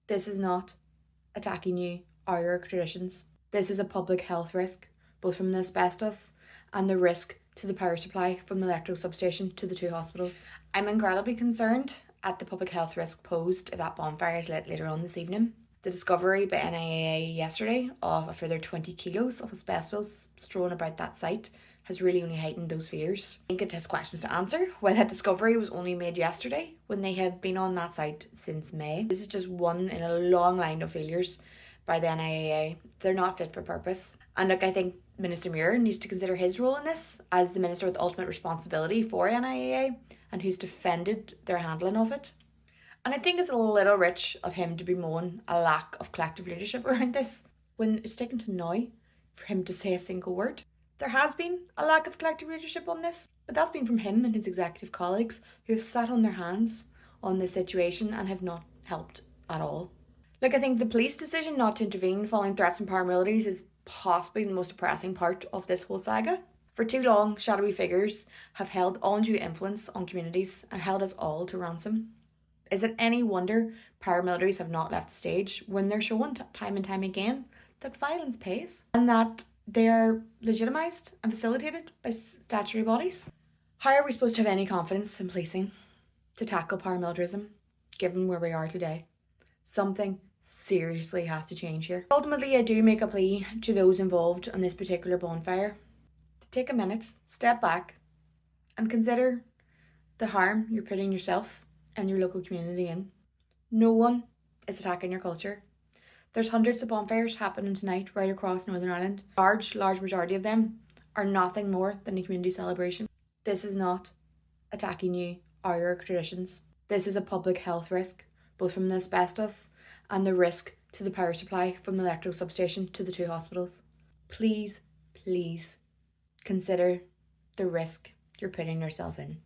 This is not attacking you or your traditions. This is a public health risk, both from the asbestos and the risk to the power supply from the electrical substation to the two hospitals. I'm incredibly concerned at the public health risk posed if that bonfire is lit later on this evening. The discovery by NIEA yesterday of a further 20 kilos of asbestos strewn about that site has really only heightened those fears. I think it has questions to answer why that discovery was only made yesterday when they had been on that site since May. This is just one in a long line of failures by the NIEA. They're not fit for purpose. And look, I think Minister Muir needs to consider his role in this as the minister with ultimate responsibility for NIEA and who's defended their handling of it. And I think it's a little rich of him to bemoan a lack of collective leadership around this when it's taken to now for him to say a single word. There has been a lack of collective leadership on this, but that's been from him and his executive colleagues who have sat on their hands on this situation and have not helped at all. Look, I think the police decision not to intervene following threats from paramilitaries is possibly the most depressing part of this whole saga. For too long, shadowy figures have held undue influence on communities and held us all to ransom. Is it any wonder paramilitaries have not left the stage when they're shown time and time again that violence pays and that they are legitimised and facilitated by statutory bodies? How are we supposed to have any confidence in policing to tackle paramilitarism given where we are today? Something seriously has to change here. Ultimately, I do make a plea to those involved on this particular bonfire to take a minute, step back and consider the harm you're putting yourself and your local community in. No one is attacking your culture. There's hundreds of bonfires happening tonight right across Northern Ireland. Large majority of them are nothing more than a community celebration. This is not attacking you or your traditions. This is a public health risk, both from the asbestos and the risk to the power supply from the electrical substation to the two hospitals. Please, please consider the risk you're putting yourself in.